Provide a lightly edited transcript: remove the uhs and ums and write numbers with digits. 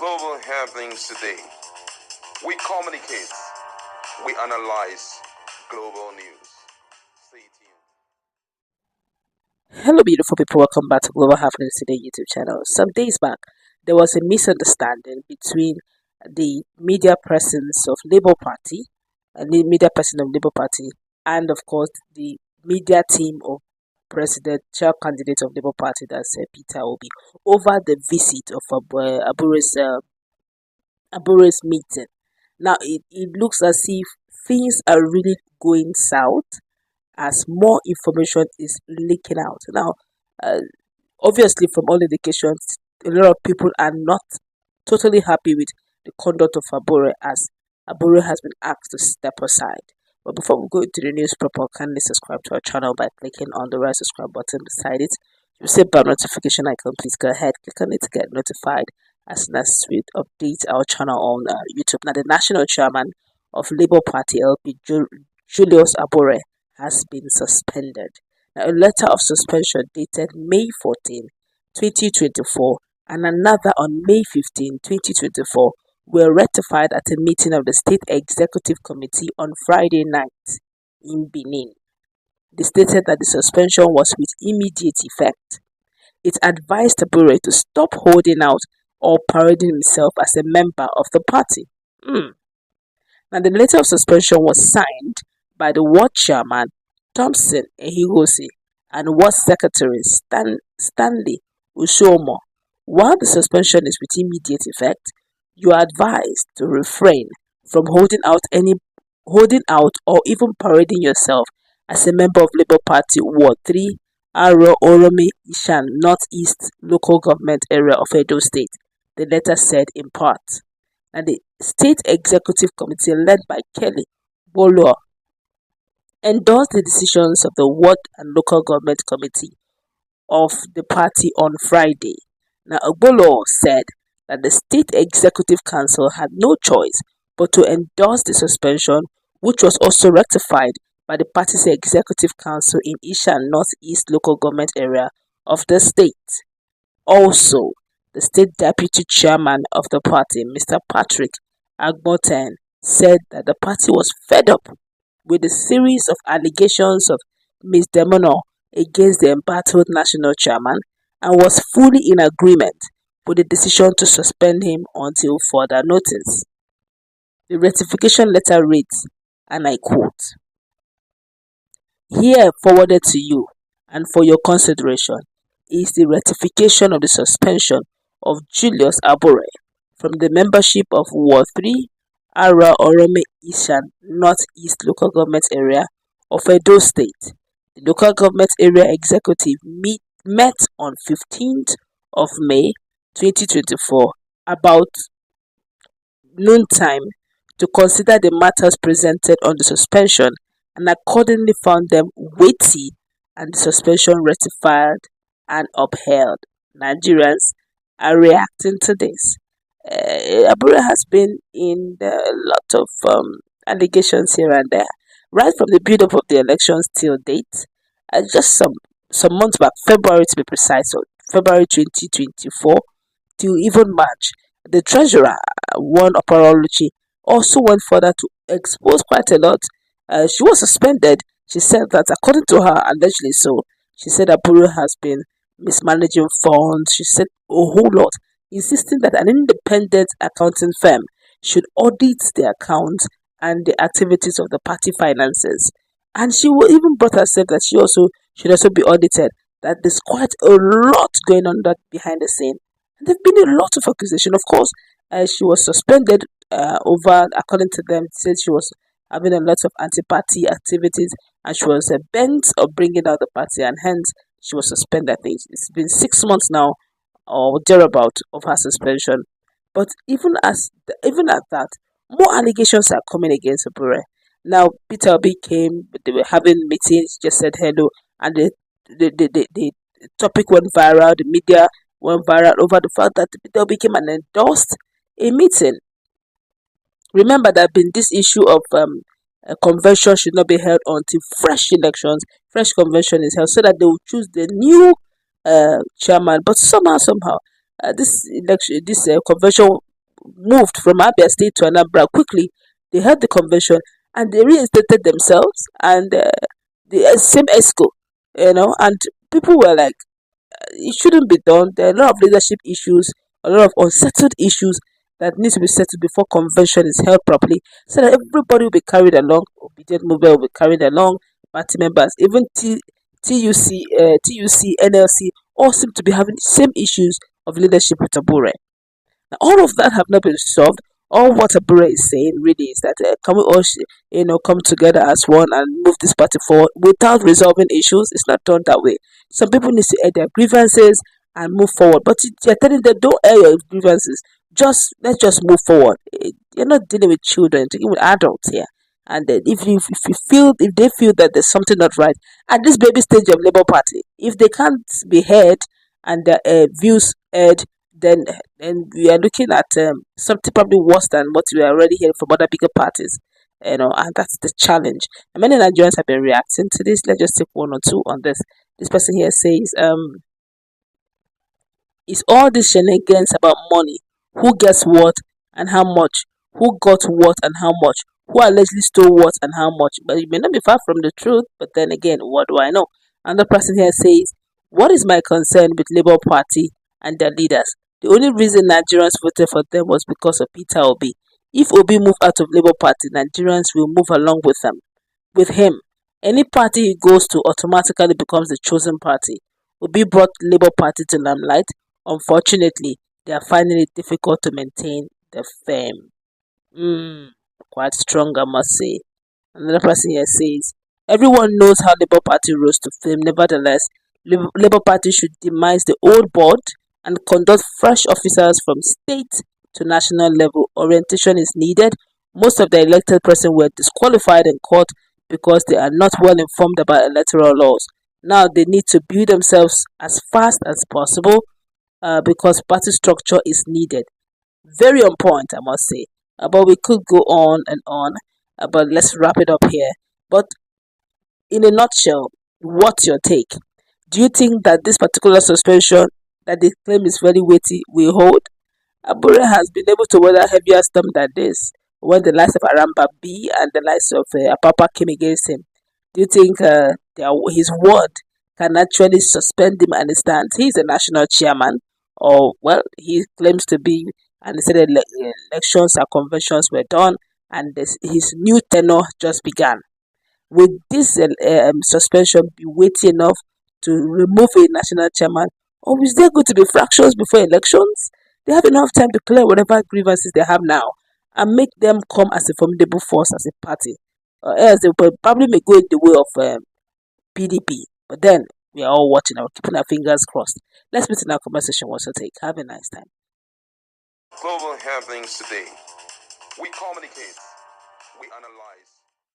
global happenings today. We communicate, we analyze global news. Stay tuned. Hello, beautiful people. Welcome back to Global Happenings Today YouTube channel. Some days back, there was a misunderstanding between the media presence of Labour Party, and of course the media team of presidential candidate of Labour Party, that's Peter Obi, over the visit of Abure's meeting. Now, it looks as if things are really going south as more information is leaking out. Now, uh, obviously, from all indications, a lot of people are not totally happy with the conduct of Abure, as Abure has been asked to step aside. But before we go into the news proper, kindly subscribe to our channel by clicking on the red subscribe button beside it. If you see a bell notification icon, please go ahead, click on it to get notified as soon as we update our channel on YouTube. Now, the national chairman of Labour Party LP, Julius Abure, has been suspended. Now, a letter of suspension dated May 14, 2024, and another on May 15, 2024, were ratified at a meeting of the State Executive Committee on Friday night in Benin. They stated that the suspension was with immediate effect. It advised Abure to stop holding out or parading himself as a member of the party. Now, the letter of suspension was signed by the Ward Chairman, Thompson Ehigosi, and Ward Secretary Stanley Ushomo. While the suspension is with immediate effect, you are advised to refrain from holding out or even parading yourself as a member of Labour Party Ward 3, Aro Orome Ishan Northeast Local Government Area of Edo State, the letter said in part. And the State Executive Committee, led by Kelly Bolo, endorsed the decisions of the Ward and Local Government Committee of the party on Friday. Now, Ogbolo said that the State Executive Council had no choice but to endorse the suspension, which was also ratified by the party's Executive Council in Ishan Northeast Local Government Area of the state. Also, the State Deputy Chairman of the party, Mr. Patrick Agboten, said that the party was fed up with a series of allegations of misdemeanor against the embattled national chairman and was fully in agreement with the decision to suspend him until further notice. The ratification letter reads, and I quote, "Here forwarded to you and for your consideration is the ratification of the suspension of Julius Abure from the membership of Ward 3, Ara Orome Ishan Northeast Local Government Area of Edo State. The Local Government Area Executive met on 15th of May 2024 about noontime to consider the matters presented on the suspension and accordingly found them weighty and the suspension ratified and upheld. Nigerians are reacting to this. Abure has been in a lot of allegations here and there, right from the build-up of the elections till date. Just some months back, February to be precise, so February 2024 till even March, the treasurer, one Oparoluchi, also went further to expose quite a lot. She was suspended. She said that, according to her, allegedly so, she said Abure has been mismanaging funds. She said a whole lot, insisting that an independent accounting firm should audit the accounts and the activities of the party finances. And she even brought herself that she also should also be audited, that there's quite a lot going on that behind the scene. And there've been a lot of accusation. Of course, she was suspended over, according to them, said she was having a lot of anti-party activities and she was bent of bringing out the party, and hence she was suspended. I think it's been 6 months now or thereabout of her suspension. But even at that, more allegations are coming against Abure. Now, Peter Obi came, they were having meetings, just said hello, and the topic went viral, the media went viral over the fact that Peter Obi came and endorsed a meeting. Remember, there had been this issue of a convention should not be held until fresh convention is held, so that they will choose the new chairman. But somehow, this convention moved from Abia State to Anambra quickly. They held the convention and they reinstated themselves and the same ESCO, and people were like, it shouldn't be done. There are a lot of leadership issues, a lot of unsettled issues that need to be settled before convention is held properly, so that everybody will be carried along. Obedient movement will be carried along. Party members, even TUC, NLC, all seem to be having the same issues of leadership with Abure. Now, all of that have not been solved. All what Abure is saying really is that can we all, come together as one and move this party forward without resolving issues? It's not done that way. Some people need to air their grievances and move forward. But you're telling them, don't air your grievances. Let's just move forward. You're not dealing with children, you're dealing with adults here. And then if they feel that there's something not right at this baby stage of Labour Party, if they can't be heard and their views heard, then we are looking at something probably worse than what we are already hearing from other bigger parties. And that's the challenge. And many Nigerians have been reacting to this. Let's just take one or two on this. This person here says, it's all these shenanigans about money. Who gets what and how much? Who got what and how much? Who allegedly stole what and how much? But it may not be far from the truth, but then again, what do I know? Another person here says, what is my concern with Labour Party and their leaders? The only reason Nigerians voted for them was because of Peter Obi. If Obi moved out of Labour Party, Nigerians will move along with him. Any party he goes to automatically becomes the chosen party. Obi brought Labour Party to limelight. Unfortunately, they are finding it difficult to maintain the fame. Quite strong, I must say. Another person here says, everyone knows how Labour Party rose to fame. Nevertheless, Labour Party should demise the old board and conduct fresh officers from state to national level. Orientation is needed. Most of the elected presidents were disqualified in court because they are not well informed about electoral laws. Now they need to build themselves as fast as possible because party structure is needed. Very on point, I must say. But we could go on and on, but let's wrap it up here. But in a nutshell, what's your take? Do you think that this particular suspension that they claim is very weighty will hold? Abure has been able to weather heavier storm than this when the likes of Aramba B and the likes of Apapa came against him. Do you think his word can actually suspend him and his stance? He's a national chairman, or well, he claims to be, and he said elections and conventions were done, and his new tenure just began. Will this suspension be weighty enough to remove a national chairman, or is there going to be fractions before elections? They have enough time to clear whatever grievances they have now and make them come as a formidable force as a party. Or else they probably may go in the way of PDP. But then we are all watching and keeping our fingers crossed. Let's meet in our conversation once a take. Have a nice time. Global happenings today. We communicate, we analyze.